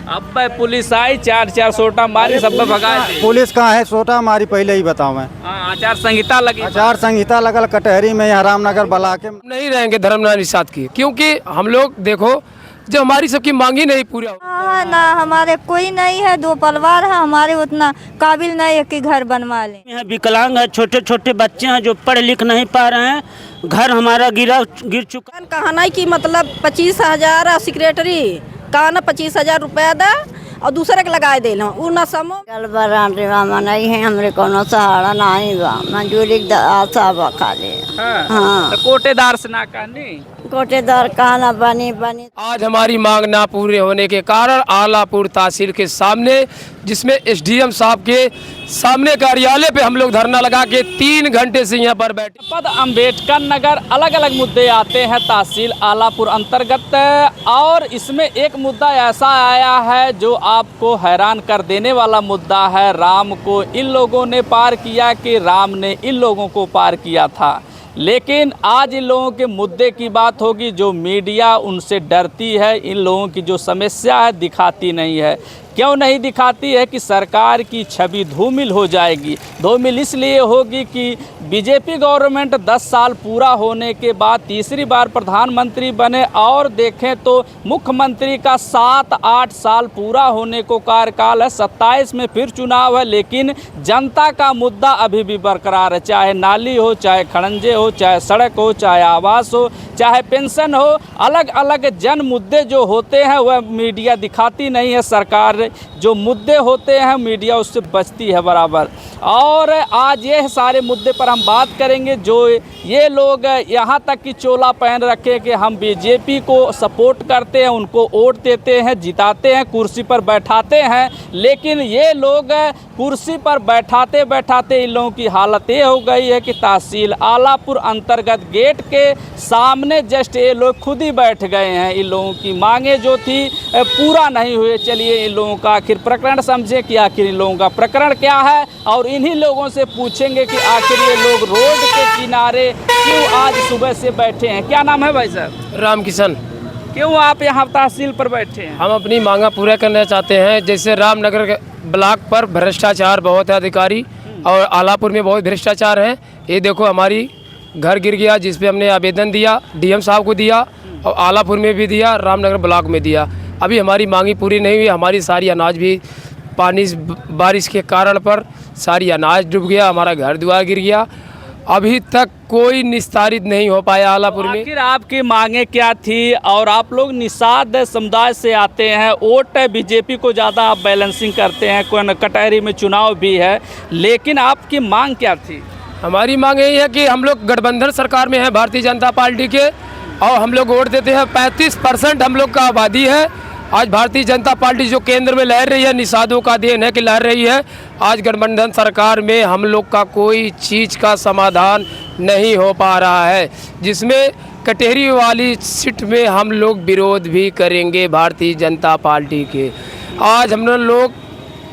अब पुलिस आई, चार सोटा मारी, सब भगा दी। पुलिस कहाँ है, सोटा मारी पहले ही बताओ मैं। आचार संहिता लगी। आचार संहिता लगल कटहरी में, यहाँ रामनगर बला के नहीं रहेंगे धर्मनाथ निषाद की, क्योंकि हम लोग देखो जो हमारी सबकी मांगी नहीं पूरा हाँ ना, हमारे कोई नहीं है, 2 परिवार है, हमारे उतना काबिल नहीं है कि घर बनवा लें। यहाँ विकलांग है, छोटे छोटे बच्चे हैं जो पढ़ लिख नहीं पा रहे हैं, घर हमारा गिर चुका। कहना कि मतलब 25,000 सेक्रेटरी कहना 25,000 रुपया दे और दूसरे के लगाए दे उ न समो नहीं है, हमरे कोनो सहारा नहीं बा, मंजूरी आशा बा खाली। हाँ। तो कोटेदार से ना कहनी, कोटेदार कहना बनी। आज हमारी मांग ना पूरे होने के कारण आलापुर तहसील के सामने, जिसमें एसडीएम साहब के सामने कार्यालय पे हम लोग धरना लगा के 3 घंटे से यहाँ पर बैठे। पद अम्बेडकर नगर, अलग अलग मुद्दे आते हैं तहसील आलापुर अंतर्गत, और इसमें एक मुद्दा ऐसा आया है जो आपको हैरान कर देने वाला मुद्दा है। राम को इन लोगों ने पार किया कि राम ने इन लोगों को पार किया था। लेकिन आज इन लोगों के मुद्दे की बात होगी, जो मीडिया उनसे डरती है, इन लोगों की जो समस्या है दिखाती नहीं है। क्यों नहीं दिखाती है कि सरकार की छवि धूमिल हो जाएगी। धूमिल इसलिए होगी कि बीजेपी गवर्नमेंट 10 साल पूरा होने के बाद तीसरी बार प्रधानमंत्री बने, और देखें तो मुख्यमंत्री का 7-8 साल पूरा होने को कार्यकाल है, 27 में फिर चुनाव है, लेकिन जनता का मुद्दा अभी भी बरकरार है। चाहे नाली हो, चाहे खड़ंजे हो, चाहे सड़क हो, चाहे आवास हो, चाहे पेंशन हो, अलग अलग जन मुद्दे जो होते हैं वह मीडिया दिखाती नहीं है। सरकार जो मुद्दे होते हैं मीडिया उससे बचती है बराबर। और आज ये सारे मुद्दे पर हम बात करेंगे। जो ये लोग यहाँ तक कि चोला पहन रखे कि हम बीजेपी को सपोर्ट करते हैं, उनको वोट देते हैं, जिताते हैं, कुर्सी पर बैठाते हैं, लेकिन ये लोग कुर्सी पर बैठाते बैठाते इन लोगों की हालत ये हो गई है कि तहसील आलापुर अंतर्गत गेट के सामने जस्ट ये लोग खुद ही बैठ गए हैं। इन लोगों की मांगे जो थी पूरा नहीं हुए। चलिए इन लोगों का आखिर प्रकरण समझे कि आखिर इन लोगों का प्रकरण क्या है, और इन्हीं लोगों से पूछेंगे कि आखिर ये लोग रोड के किनारे क्यों आज सुबह से बैठे हैं। क्या नाम है भाई साहब? राम किशन। क्यों आप यहाँ तहसील पर बैठे हैं? हम अपनी मांगा पूरा करना चाहते हैं। जैसे रामनगर ब्लॉक पर भ्रष्टाचार बहुत है, अधिकारी, और आलापुर में बहुत भ्रष्टाचार है। ये देखो हमारी घर गिर गया, जिस पे हमने आवेदन दिया, डीएम साहब को दिया, और आलापुर में भी दिया, रामनगर ब्लॉक में दिया। अभी हमारी मांगी पूरी नहीं हुई। हमारी सारी अनाज भी पानी बारिश के कारण पर सारी अनाज डूब गया, हमारा घर द्वार गिर गया। अभी तक कोई निस्तारित नहीं हो पाया आलापुर में। आखिर आपकी मांगे क्या थी? और आप लोग निषाद समुदाय से आते हैं, वोट बीजेपी को ज़्यादा आप बैलेंसिंग करते हैं, कोई कटहरी में चुनाव भी है, लेकिन आपकी मांग क्या थी? हमारी मांग यही है कि हम लोग गठबंधन सरकार में हैं भारतीय जनता पार्टी के, और हम लोग वोट देते हैं। 35% हम लोग का आबादी है। आज भारतीय जनता पार्टी जो केंद्र में लहर रही है, निषादों का देन है कि लहर रही है। आज गठबंधन सरकार में हम लोग का कोई चीज़ का समाधान नहीं हो पा रहा है, जिसमें कटहरी वाली सीट में हम लोग विरोध भी करेंगे भारतीय जनता पार्टी के। आज हम लोग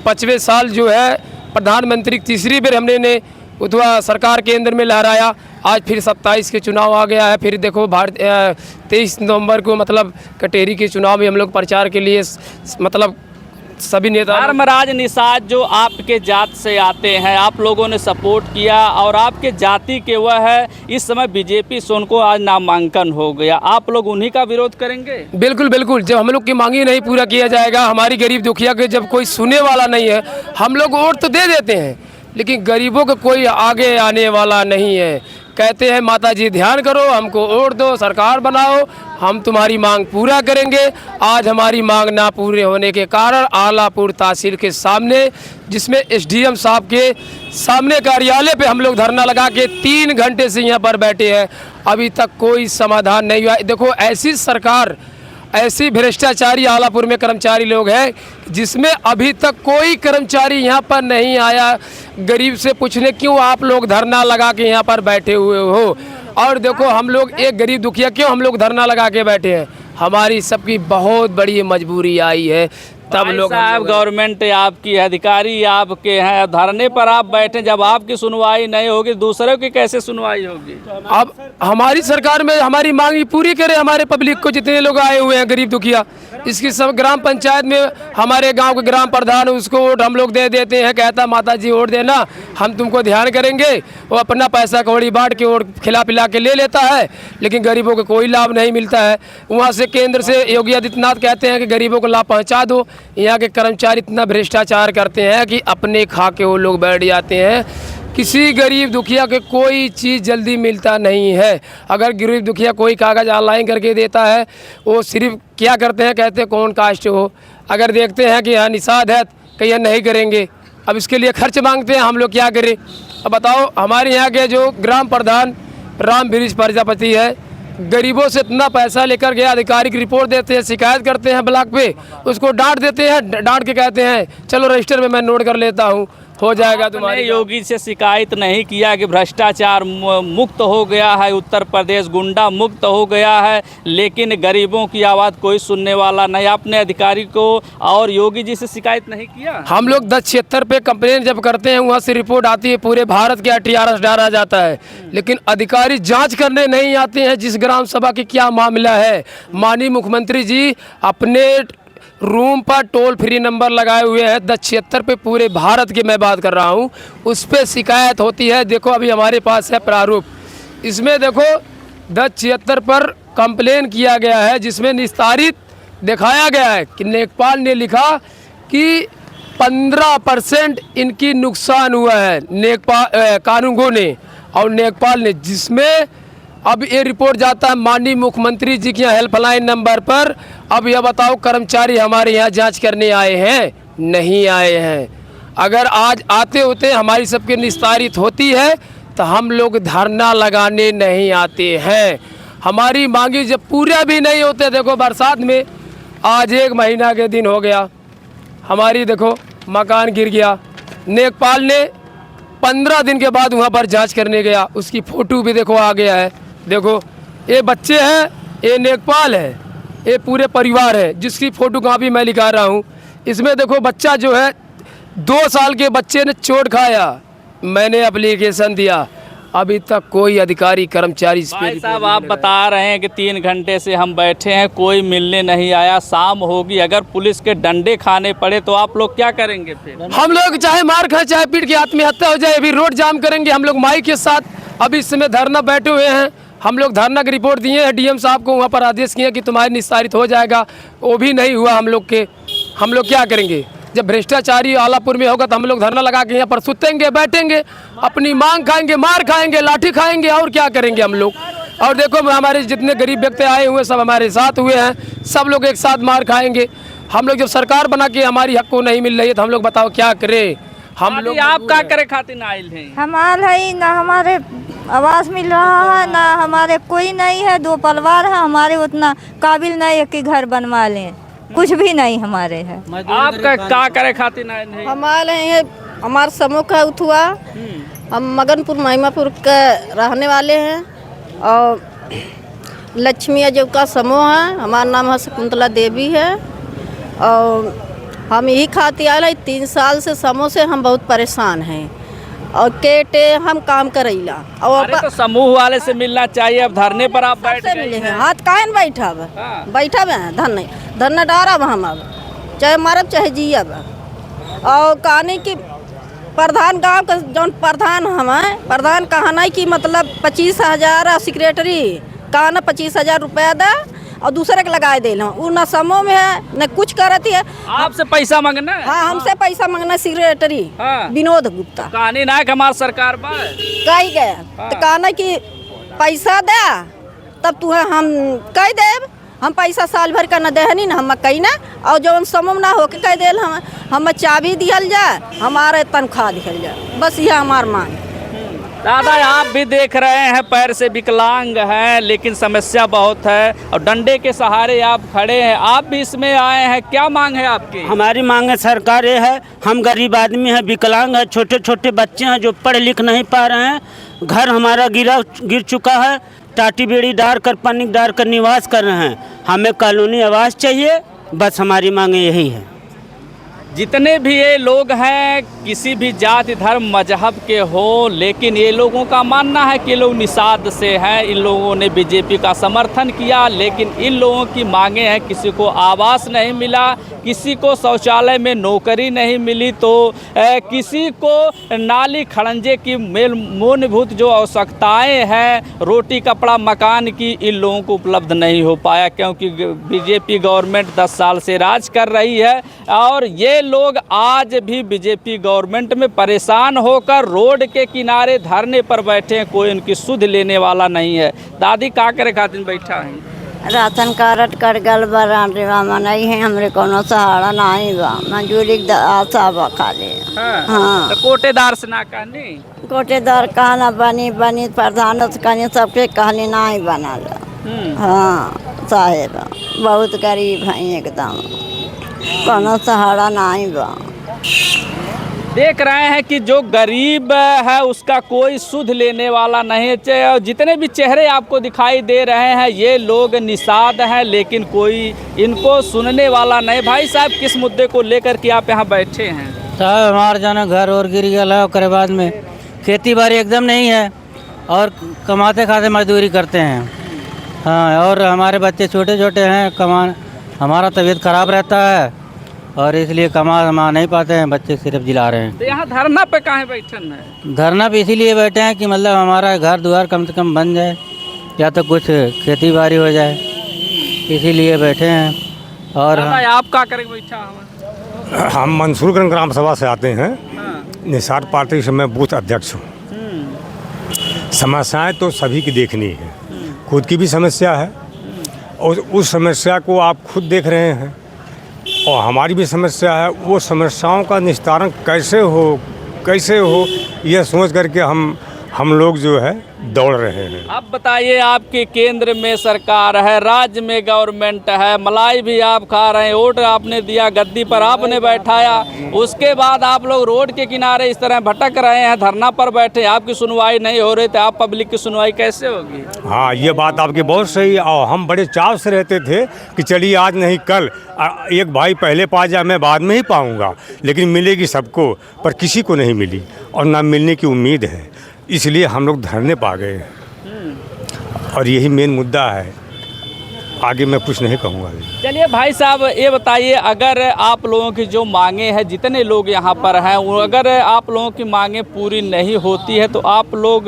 5वें साल जो है प्रधानमंत्री तीसरी बार हमने उतवा सरकार केंद्र में लहराया। आज फिर 27 के चुनाव आ गया है। फिर देखो 23 नवंबर को मतलब कटहरी के चुनाव में हम लोग प्रचार के लिए मतलब सभी नेता धर्मराज निषाद जो आपके जात से आते हैं, आप लोगों ने सपोर्ट किया, और आपके जाति के वह है, इस समय बीजेपी से उनको आज नामांकन हो गया, आप लोग उन्हीं का विरोध करेंगे? बिल्कुल बिल्कुल। जब हम लोग की मांगी नहीं पूरा किया जाएगा, हमारी गरीब दुखिया के जब कोई सुनने वाला नहीं है, हम लोग वोट तो दे देते हैं, लेकिन गरीबों को कोई आगे आने वाला नहीं है। कहते हैं माता जी ध्यान करो, हमको वोट दो, सरकार बनाओ, हम तुम्हारी मांग पूरा करेंगे। आज हमारी मांग ना पूरे होने के कारण आलापुर तहसील के सामने, जिसमें एसडीएम साहब के सामने कार्यालय पे हम लोग धरना लगा के 3 घंटे से यहाँ पर बैठे हैं। अभी तक कोई समाधान नहीं हुआ। देखो ऐसी सरकार, ऐसी भ्रष्टाचारी आलापुर में कर्मचारी लोग हैं, जिसमें अभी तक कोई कर्मचारी यहाँ पर नहीं आया गरीब से पूछने क्यों आप लोग धरना लगा के यहाँ पर बैठे हुए हो। और देखो हम लोग एक गरीब दुखिया क्यों हम लोग धरना लगा के बैठे हैं, हमारी सबकी बहुत बड़ी मजबूरी आई है। तब लोग साहब गवर्नमेंट आपकी, अधिकारी आपके हैं, धरने पर आप बैठे, जब आपकी सुनवाई नहीं होगी दूसरों की कैसे सुनवाई होगी? अब हमारी सरकार में हमारी मांग पूरी करे, हमारे पब्लिक को जितने लोग आए हुए हैं गरीब दुखिया इसकी सब ग्राम पंचायत में हमारे गांव के ग्राम प्रधान उसको वोट हम लोग दे देते हैं, कहता माता जी वोट देना, हम तुमको ध्यान करेंगे। वो अपना पैसा कौड़ी बांट के वोट खिला पिला के ले लेता है, लेकिन गरीबों को कोई लाभ नहीं मिलता है। वहाँ से केंद्र से योगी आदित्यनाथ कहते हैं कि गरीबों को लाभ पहुँचा दो। यहाँ के कर्मचारी इतना भ्रष्टाचार करते हैं कि अपने खा के वो लोग बैठ जाते हैं। किसी गरीब दुखिया के कोई चीज़ जल्दी मिलता नहीं है। अगर गरीब दुखिया कोई कागज़ ऑनलाइन करके देता है, वो सिर्फ क्या करते हैं, कहते हैं कौन कास्ट हो। अगर देखते हैं कि हाँ निषाद है, कहीं नहीं करेंगे। अब इसके लिए खर्च मांगते हैं, हम लोग क्या करें। अब बताओ, हमारे यहाँ के जो ग्राम प्रधान राम वृक्ष प्रजापति है, गरीबों से इतना पैसा लेकर के आधिकारिक रिपोर्ट देते हैं, शिकायत करते हैं ब्लॉक पे, उसको डांट देते हैं, डांट के कहते हैं चलो रजिस्टर में मैं नोट कर लेता हूँ, हो जाएगा तुम्हारे। योगी से शिकायत नहीं किया कि भ्रष्टाचार मुक्त हो गया है, उत्तर प्रदेश गुंडा मुक्त हो गया है, लेकिन गरीबों की आवाज़ कोई सुनने वाला नहीं। आपने अधिकारी को और योगी जी से शिकायत नहीं किया? हम लोग 1076 पे कंप्लेन जब करते हैं, वहाँ से रिपोर्ट आती है, पूरे भारत के TRS डाला जाता है, लेकिन अधिकारी जांच करने नहीं आते हैं जिस ग्राम सभा की क्या मामला है। माननीय मुख्यमंत्री जी अपने रूम पर टोल फ्री नंबर लगाए हुए हैं 1076 पे, पूरे भारत की मैं बात कर रहा हूँ, उस पर शिकायत होती है। देखो अभी हमारे पास है प्रारूप, इसमें देखो 1076 पर कंप्लेन किया गया है, जिसमें निस्तारित दिखाया गया है कि नेकपाल ने लिखा कि 15% इनकी नुकसान हुआ है नेकपाल कानूनगो ने और नेकपाल ने, जिसमें अब ये रिपोर्ट जाता है माननीय मुख्यमंत्री जी के हेल्पलाइन नंबर पर। अब यह बताओ, कर्मचारी हमारे यहाँ जांच करने आए हैं? नहीं आए हैं। अगर आज आते होते हमारी सबके निस्तारित होती है तो हम लोग धरना लगाने नहीं आते हैं। हमारी मांगी जब पूरा भी नहीं होते, देखो बरसात में आज 1 महीना के दिन हो गया, हमारी देखो मकान गिर गया, नेकपाल ने 15 दिन के बाद वहाँ पर जांच करने गया, उसकी फ़ोटो भी देखो आ गया है। देखो ये बच्चे हैं, ये नेकपाल है, ये पूरे परिवार है, जिसकी फ़ोटो कॉपी मैं लिखा रहा हूँ। इसमें देखो बच्चा जो है 2 साल के बच्चे ने चोट खाया, मैंने एप्लीकेशन दिया, अभी तक कोई अधिकारी कर्मचारी इस भाई साहब आप बता रहे हैं कि 3 घंटे से हम बैठे हैं, कोई मिलने नहीं आया, शाम होगी, अगर पुलिस के डंडे खाने पड़े तो आप लोग क्या करेंगे फिर? हम लोग चाहे मार खाए चाहे पीट के आत्महत्या हो जाए, अभी रोड जाम करेंगे हम लोग माई के साथ। अभी इस समय धरना बैठे हुए हैं, हम लोग धरना की रिपोर्ट दिए हैं DM साहब को, वहाँ पर आदेश किए कि तुम्हारी निस्तारित हो जाएगा, वो भी नहीं हुआ हम लोग के। हम लोग क्या करेंगे? जब भ्रष्टाचारी आलापुर में होगा तो हम लोग धरना लगा के यहाँ पर सुतेंगे, बैठेंगे, अपनी मांग खाएंगे, मार खाएंगे, लाठी खाएंगे, और क्या करेंगे हम लोग। और देखो हमारे जितने गरीब व्यक्ति आए हुए सब हमारे साथ हुए हैं, सब लोग एक साथ मार खाएंगे। हम लोग जब सरकार बना के हमारी हक को नहीं मिल रही है तो हम लोग बताओ क्या करें। हम लोग आप क्या करे खातिर आयल हैं? हम आल है ना, हमारे आवास मिल रहा है ना, हमारे कोई नहीं है, 2 परिवार है, हमारे उतना काबिल नहीं है कि घर बनवा लें, कुछ भी नहीं हमारे है। आपका क्या करे खातिर आयल हैं? हमारे ये हमारे समूह का उठुआ, हम मगनपुर महिमापुर के रहने वाले हैं और लक्ष्मी अजब का समूह है, हमारा नाम है शकुंतला देवी है और हम यही खाते आए हैं। 3 साल से समूह से हम बहुत परेशान हैं और केटे हम काम करैला और अरे तो समूह वाले से मिलना चाहिए, अब धरने पर आप बैठ से गए मिले हैं। हैं, हाथ काहे बैठब हाँ। बैठब है धरना डारब हम, अब चाहे मरब चाहे जियब। और कहानी की प्रधान गांव का जौन प्रधान हमें प्रधान कहना कि मतलब 25,000 सेक्रेटरी कहना 25,000 रुपया दे और दूसरे के लगाए दे उ न समूह में है न कुछ करती है। आपसे पैसा मांगना है? हाँ हमसे पैसा मांगना सेक्रेटरी हाँ। विनोद गुप्ता कहानी ना हमार सरकार बा कही गए तो कहना कि पैसा दे तब तू हम कह देव, हम पैसा साल भर का न देहनी न हम कही ना, और जो समूह ना होके कह दे हम चाबी दिहल जाए, हमारे तनख्वाह दिहल जाए, बस यह हमार मांग। दादा आप भी देख रहे हैं पैर से विकलांग हैं, लेकिन समस्या बहुत है और डंडे के सहारे आप खड़े हैं, आप भी इसमें आए हैं, क्या मांग है आपकी? हमारी मांग है सरकार ये है, हम गरीब आदमी हैं, विकलांग है, छोटे छोटे बच्चे हैं जो पढ़ लिख नहीं पा रहे हैं, घर हमारा गिर चुका है, टाटी बेड़ी डार कर पन्नी डार कर निवास कर रहे हैं, हमें कानूनी आवास चाहिए, बस हमारी मांग यही है। जितने भी ये लोग हैं किसी भी जाति धर्म मजहब के हो, लेकिन ये लोगों का मानना है कि लोग निषाद से हैं। इन लोगों ने बीजेपी का समर्थन किया, लेकिन इन लोगों की मांगे हैं, किसी को आवास नहीं मिला, किसी को शौचालय में नौकरी नहीं मिली, तो किसी को नाली खड़ंजे की मूलभूत जो आवश्यकताएं हैं, रोटी कपड़ा मकान की, इन लोगों को उपलब्ध नहीं हो पाया, क्योंकि बीजेपी गवर्नमेंट 10 साल से राज कर रही है। और ये लोग आज भी बीजेपी गवर्नमेंट में परेशान होकर रोड के किनारे धरने पर बैठे हैं, कोई उनकी सुध लेने वाला नहीं है। दादी का करे खातिर बैठा है? राशन कार्ड कर गल बारे नहीं है, हमरे कोनो सहारा नहीं बा, मंजूरी आशा बा खाली। हाँ, तो कोटेदार से ना कहनी, कोटेदार कहना बनी प्रधान से कहनी, सबके कहनी नहीं बनल। हाँ साहेब, बहुत गरीब हैं एकदम, कोनो सहारा नहीं बा। देख रहे हैं कि जो गरीब है उसका कोई सुध लेने वाला नहीं है। जितने भी चेहरे आपको दिखाई दे रहे हैं ये लोग निषाद हैं, लेकिन कोई इनको सुनने वाला नहीं। भाई साहब, किस मुद्दे को लेकर के आप यहाँ बैठे हैं? साहब हमारे जाना घर और गिर गया, उसके बाद में खेती बाड़ी एकदम नहीं है और कमाते खाते मजदूरी करते हैं। हाँ, और हमारे बच्चे छोटे छोटे हैं, हमारा तबीयत खराब रहता है और इसलिए कमा नहीं पाते हैं, बच्चे सिर्फ जिला रहे हैं। तो यहाँ धरना पे काहे बैठन है? धरना पे इसीलिए बैठे हैं कि मतलब हमारा घर द्वार कम से कम बन जाए या तो कुछ खेती बाड़ी हो जाए, इसीलिए बैठे हैं। और आप क्या करेंगे बैठा? हम मंसूरगंज ग्राम सभा से आते हैं। निषाद पार्टी से मैं बूथ अध्यक्ष हूँ। समस्याएं तो सभी की देखनी है, खुद की भी समस्या है और उस समस्या को आप खुद देख रहे हैं और हमारी भी समस्या है। वो समस्याओं का निस्तारण कैसे हो यह सोच करके हम लोग जो है दौड़ रहे हैं। अब बताइए, आपके केंद्र में सरकार है, राज्य में गवर्नमेंट है, मलाई भी आप खा रहे हैं, वोट आपने दिया, गद्दी पर आपने बैठाया, उसके बाद आप लोग रोड के किनारे इस तरह भटक रहे हैं, धरना पर बैठे, आपकी सुनवाई नहीं हो रही, तो आप पब्लिक की सुनवाई कैसे होगी? हाँ, ये बात आपकी बहुत सही है और हम बड़े चाव से रहते थे कि चलिए आज नहीं कल एक भाई पहले पा जाए, मैं बाद में ही पाऊँगा, लेकिन मिलेगी सबको, पर किसी को नहीं मिली और ना मिलने की उम्मीद है, इसलिए हम लोग धरने पा गए और यही मेन मुद्दा है। आगे मैं कुछ नहीं कहूँगा। चलिए भाई साहब, ये बताइए, अगर आप लोगों की जो मांगे हैं, जितने लोग यहाँ पर हैं, अगर आप लोगों की मांगे पूरी नहीं होती है तो आप लोग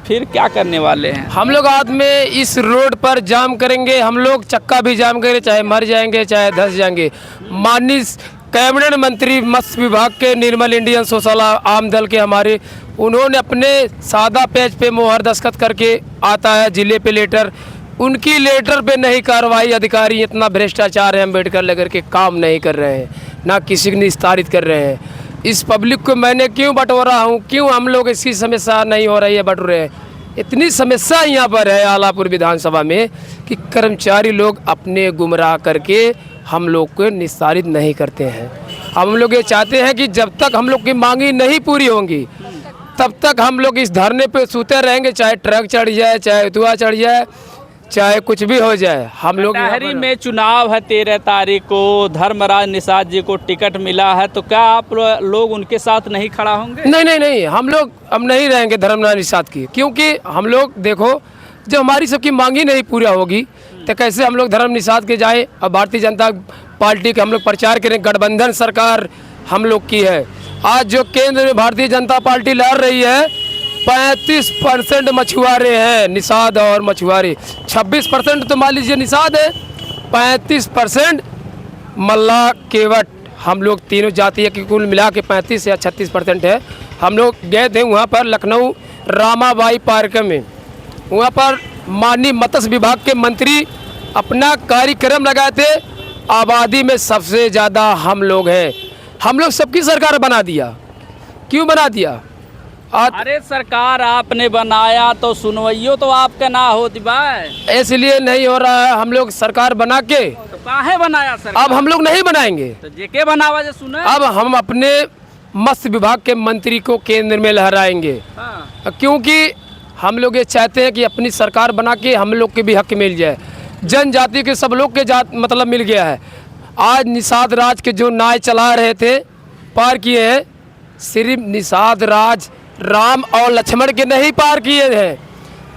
फिर क्या करने वाले हैं? हम लोग आज में इस रोड पर जाम करेंगे, हम लोग चक्का भी जाम करेंगे, चाहे मर जाएंगे चाहे धंस जाएंगे। माननीय कैबिनेट मंत्री मत्स्य विभाग के निर्मल इंडियन सोशल आम दल के हमारे, उन्होंने अपने सादा पेज पे मोहर दस्तखत करके आता है जिले पे लेटर, उनकी लेटर पे नहीं कार्रवाई। अधिकारी इतना भ्रष्टाचार है, अम्बेडकर लेकर के काम नहीं कर रहे हैं, ना किसी को निस्तारित कर रहे हैं। इस पब्लिक को मैंने क्यों बटोरा हूँ, क्यों हम लोग इसकी समस्या नहीं हो रही है, बट रहे हैं। इतनी समस्या यहाँ पर है आलापुर विधानसभा में कि कर्मचारी लोग अपने गुमराह करके हम लोग को निस्तारित नहीं करते हैं। हम लोग ये चाहते हैं कि जब तक हम लोग की मांगी नहीं पूरी होंगी तब तक हम लोग इस धरने पे सूते रहेंगे, चाहे ट्रक चढ़ जाए, चाहे उतुआ चढ़ जाए, चाहे कुछ भी हो जाए। हम लोग कटहरी में चुनाव है 13 तारीख को, धर्मराज निषाद जी को टिकट मिला है, तो क्या आप लोग उनके साथ नहीं खड़ा होंगे? नहीं, हम लोग अब नहीं रहेंगे धर्मराज निषाद की, क्योंकि हम लोग देखो, जब हमारी सबकी मांगी नहीं पूरा होगी तो कैसे हम लोग धर्म निषाद के जाएं। अब भारतीय जनता पार्टी के हम लोग प्रचार करें, गठबंधन सरकार हम लोग की है। आज जो केंद्र में भारतीय जनता पार्टी लड़ रही है, 35% मछुआरे हैं, निषाद और मछुआरे। 26% तो मान लीजिए निषाद है, 35% मल्ला केवट, हम लोग तीनों जातीय की कुल मिला के 35 या 36% है। हम लोग गए थे वहाँ पर लखनऊ रामाबाई पार्क में, वहाँ पर माननीय मत्स्य विभाग के मंत्री अपना कार्यक्रम लगाए थे। आबादी में सबसे ज़्यादा हम लोग हैं, हम लोग सबकी सरकार बना दिया। क्यों बना दिया? अरे सरकार आपने बनाया तो सुनवाइयो तो आपका ना होती भाई, इसलिए नहीं हो रहा है। हम लोग सरकार बना के तो काहे बनाया सरकार? अब हम लोग नहीं बनाएंगे, तो जेके बनावा जे सुने। अब हम अपने मत्स्य विभाग के मंत्री को केंद्र में लहराएंगे। हाँ। क्योंकि हम लोग ये चाहते हैं कि अपनी सरकार बना के हम लोग के भी हक मिल जाए। जनजाति के सब लोग के जात मतलब मिल गया है। आज निषाद राज के जो नाव चला रहे थे पार किए हैं, सिर्फ निषाद राज राम और लक्ष्मण के नहीं पार किए हैं,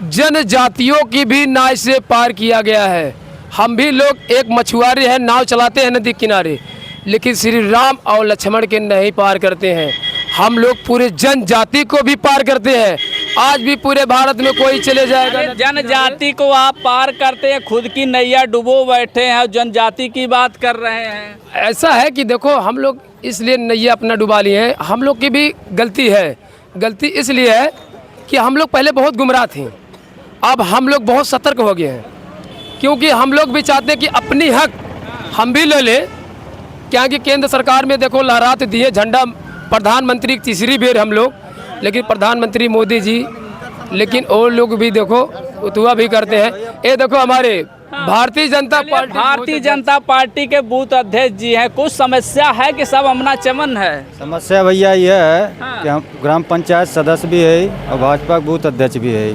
जनजातियों की भी नाव से पार किया गया है। हम भी लोग एक मछुआरे हैं, नाव चलाते हैं नदी किनारे, लेकिन श्री राम और लक्ष्मण के नहीं पार करते हैं। हम लोग पूरे जनजाति को भी पार करते हैं। आज भी पूरे भारत में कोई चले जाएगा, जनजाति को आप पार करते हैं, खुद की नैया डुबो बैठे हैं और जनजाति की बात कर रहे हैं। ऐसा है कि देखो हम लोग इसलिए नैया अपना डुबा लिए हैं, हम लोग की भी गलती है। गलती इसलिए है कि हम लोग पहले बहुत गुमराह थे, अब हम लोग बहुत सतर्क हो गए हैं, क्योंकि हम लोग भी चाहते हैं कि अपनी हक हम भी ले लें। क्या कि केंद्र सरकार में देखो लहराते दिए झंडा, प्रधानमंत्री तीसरी बार हम लोग, लेकिन प्रधानमंत्री मोदी जी, लेकिन और लोग भी देखो उतवा भी करते हैं। ये देखो हमारे भारतीय जनता पार्टी के बूथ अध्यक्ष जी हैं। कुछ समस्या है कि सब अमना चमन है? समस्या भैया यह है कि हम ग्राम पंचायत सदस्य भी है और भाजपा के बूथ अध्यक्ष भी है,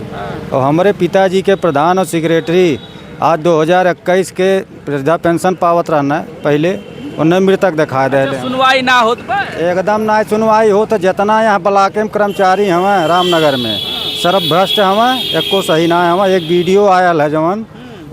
और हमारे पिताजी के प्रधान और सेक्रेटरी आज 2021 के वृद्धा पेंशन पावत रहना पहले उन्हें मृतक दिखा दे। सुनवाई ना हो एकदम ना सुनवाई हो तो जितना यहाँ ब्लॉक में कर्मचारी हमें रामनगर में सर्व भ्रष्ट हमें एको सही ना हमें। एक वीडियो आयल है जवन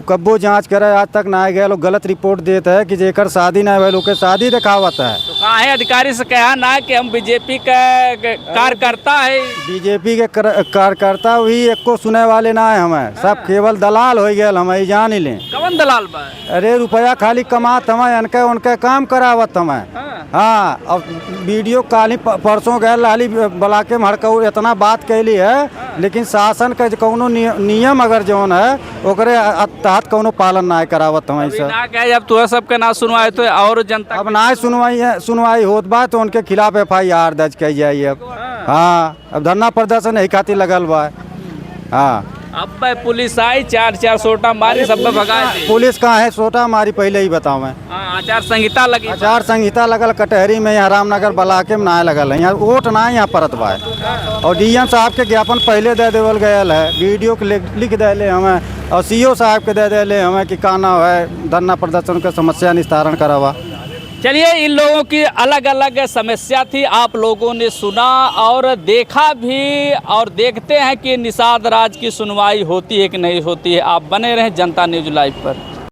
कब्बो जांच करे आज तक ना गए, लोग गलत रिपोर्ट देते हैं कि जेकर शादी ना हुए लोग के शादी दिखावत है। तो कहाँ है अधिकारी से कहा ना कि हम बीजेपी का कार्यकर्ता है? बीजेपी के कार्यकर्ता भी एको सुने वाले ना है हमें, सब केवल दलाल हो गए हमें जान ही लें। कौन दलाल बा? अरे रुपया खाली कमात हमें, उनके उनके काम करावत हमें। हाँ, अब वीडियो काली परसों गए लाली ब्लॉक में हड़कऊ इतना बात कैली है, लेकिन शासन का कोनो नियम अगर जौन है ओकरे तहत कोनो पालन ना करावत हमें। जब तो सबके ना सुनवाई तो और जनता अब ना सुनवाई होत बा तो उनके खिलाफ FIR दर्ज की जाए। अब हाँ, अब धरना प्रदर्शन यही खातिर लगल बा। हाँ, अब पुलिस आई, चार सोटा मारी, सब भगाए। पुलिस कहाँ है? सोटा मारी पहले ही बताओ मैं। आचार संहिता लगी, आचार संहिता लगल कटहरी में, यहाँ रामनगर ब्लॉक में ना लगल है, यहाँ वोट ना यहाँ परत बा। और DM साहब के ज्ञापन पहले दे देवल गयल है, वीडियो के लिख दे हमें, और CO साहब के दे दे हमें कि काना है धरना प्रदर्शन का समस्या निस्तारण करावा। चलिए, इन लोगों की अलग अलग समस्या थी, आप लोगों ने सुना और देखा भी, और देखते हैं कि निषाद राज की सुनवाई होती है कि नहीं होती है। आप बने रहें जनता न्यूज़ लाइव पर।